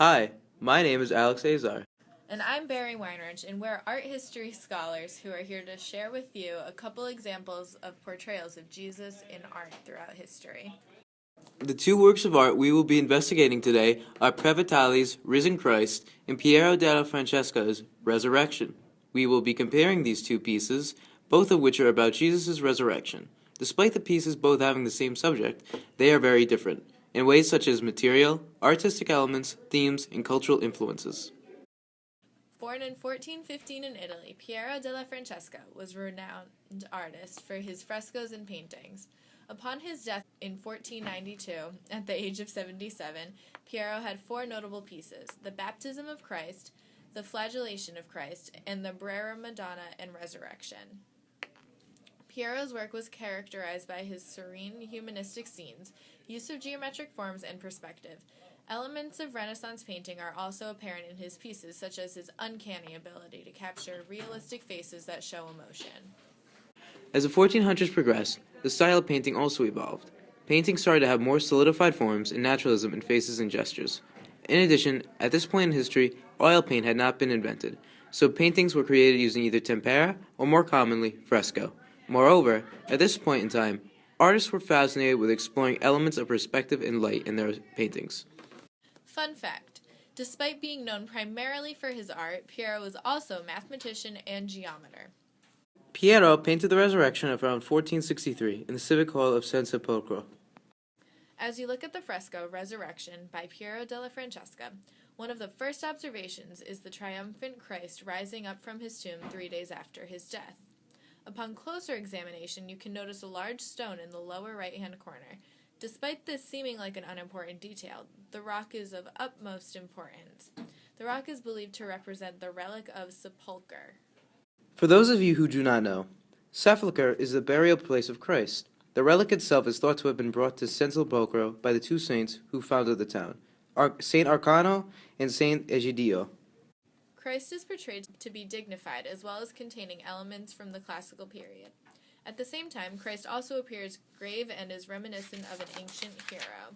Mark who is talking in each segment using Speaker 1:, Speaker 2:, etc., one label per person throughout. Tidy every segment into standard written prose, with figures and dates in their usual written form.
Speaker 1: Hi, my name is Alex Azar.
Speaker 2: And I'm Barry Weinrich, and we're art history scholars who are here to share with you a couple examples of portrayals of Jesus in art throughout history.
Speaker 1: The two works of art we will be investigating today are Previtali's Risen Christ and Piero della Francesca's Resurrection. We will be comparing these two pieces, both of which are about Jesus' resurrection. Despite the pieces both having the same subject, they are very different, in ways such as material, artistic elements, themes, and cultural influences.
Speaker 2: Born in 1415 in Italy, Piero della Francesca was a renowned artist for his frescoes and paintings. Upon his death in 1492, at the age of 77, Piero had four notable pieces: the Baptism of Christ, the Flagellation of Christ, and the Brera Madonna and Resurrection. Piero's work was characterized by his serene humanistic scenes, use of geometric forms, and perspective. Elements of Renaissance painting are also apparent in his pieces, such as his uncanny ability to capture realistic faces that show emotion.
Speaker 1: As the 1400s progressed, the style of painting also evolved. Painting started to have more solidified forms and naturalism in faces and gestures. In addition, at this point in history, oil paint had not been invented, so paintings were created using either tempera or, more commonly, fresco. Moreover, at this point in time, artists were fascinated with exploring elements of perspective and light in their paintings.
Speaker 2: Fun fact: despite being known primarily for his art, Piero was also a mathematician and geometer.
Speaker 1: Piero painted the Resurrection around 1463 in the Civic Hall of San Sepolcro.
Speaker 2: As you look at the fresco Resurrection by Piero della Francesca, one of the first observations is the triumphant Christ rising up from his tomb 3 days after his death. Upon closer examination, you can notice a large stone in the lower right-hand corner. Despite this seeming like an unimportant detail, the rock is of utmost importance. The rock is believed to represent the relic of sepulchre.
Speaker 1: For those of you who do not know, sepulchre is the burial place of Christ. The relic itself is thought to have been brought to San Sepolcro by the two saints who founded the town, Saint Arcano and Saint Egidio.
Speaker 2: Christ is portrayed to be dignified as well as containing elements from the classical period. At the same time, Christ also appears grave and is reminiscent of an ancient hero.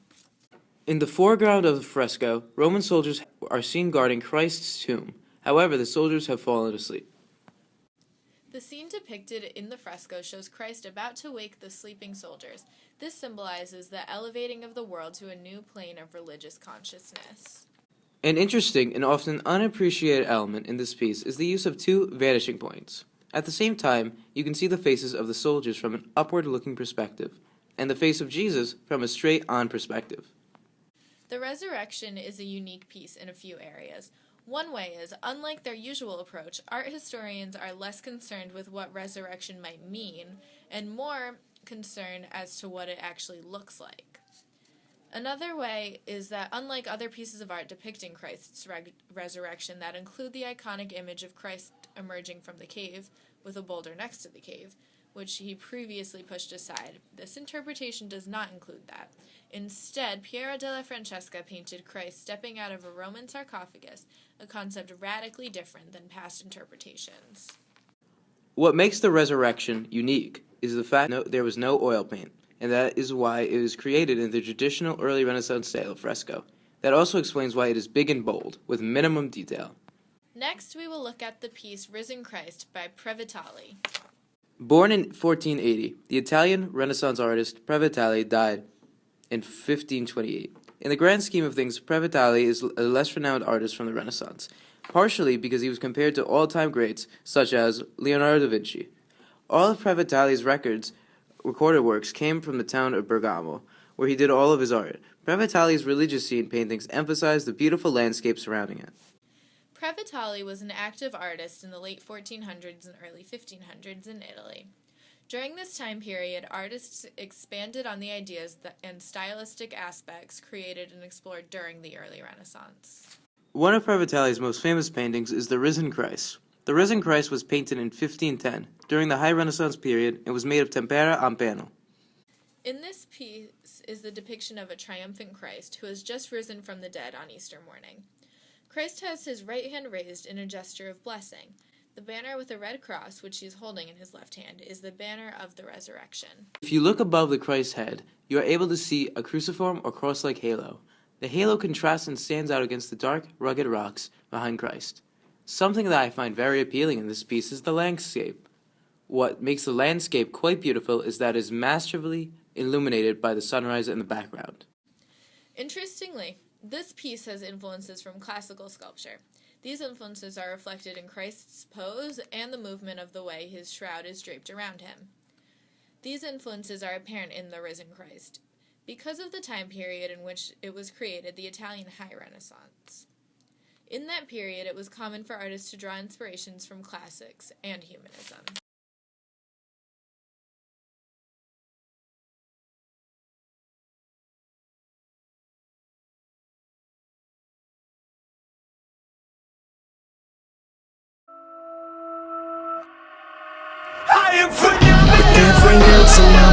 Speaker 1: In the foreground of the fresco, Roman soldiers are seen guarding Christ's tomb. However, the soldiers have fallen asleep.
Speaker 2: The scene depicted in the fresco shows Christ about to wake the sleeping soldiers. This symbolizes the elevating of the world to a new plane of religious consciousness.
Speaker 1: An interesting and often unappreciated element in this piece is the use of two vanishing points. At the same time, you can see the faces of the soldiers from an upward-looking perspective, and the face of Jesus from a straight-on perspective.
Speaker 2: The Resurrection is a unique piece in a few areas. One way is, unlike their usual approach, art historians are less concerned with what resurrection might mean, and more concerned as to what it actually looks like. Another way is that, unlike other pieces of art depicting Christ's resurrection that include the iconic image of Christ emerging from the cave, with a boulder next to the cave, which he previously pushed aside, this interpretation does not include that. Instead, Piero della Francesca painted Christ stepping out of a Roman sarcophagus, a concept radically different than past interpretations.
Speaker 1: What makes the Resurrection unique is the fact that there was no oil paint, and that is why it was created in the traditional early Renaissance style of fresco. That also explains why it is big and bold, with minimum detail.
Speaker 2: Next, we will look at the piece Risen Christ by Previtali.
Speaker 1: Born in 1480, the Italian Renaissance artist Previtali died in 1528. In the grand scheme of things, Previtali is a less renowned artist from the Renaissance, partially because he was compared to all-time greats such as Leonardo da Vinci. All of Previtali's recorded works came from the town of Bergamo, where he did all of his art. Previtali's religious scene paintings emphasize the beautiful landscape surrounding it.
Speaker 2: Previtali was an active artist in the late 1400s and early 1500s in Italy. During this time period, artists expanded on the ideas and stylistic aspects created and explored during the early Renaissance.
Speaker 1: One of Previtali's most famous paintings is the Risen Christ. The Risen Christ was painted in 1510, during the High Renaissance period, and was made of tempera a panno.
Speaker 2: In this piece is the depiction of a triumphant Christ who has just risen from the dead on Easter morning. Christ has his right hand raised in a gesture of blessing. The banner with a red cross, which he is holding in his left hand, is the banner of the resurrection.
Speaker 1: If you look above the Christ's head, you are able to see a cruciform or cross-like halo. The halo contrasts and stands out against the dark, rugged rocks behind Christ. Something that I find very appealing in this piece is the landscape. What makes the landscape quite beautiful is that it is masterfully illuminated by the sunrise in the background.
Speaker 2: Interestingly, this piece has influences from classical sculpture. These influences are reflected in Christ's pose and the movement of the way his shroud is draped around him. These influences are apparent in the risen Christ, because of the time period in which it was created, the Italian High Renaissance. In that period, it was common for artists to draw inspirations from classics and humanism.
Speaker 3: I am phenomenal. With every ounce of my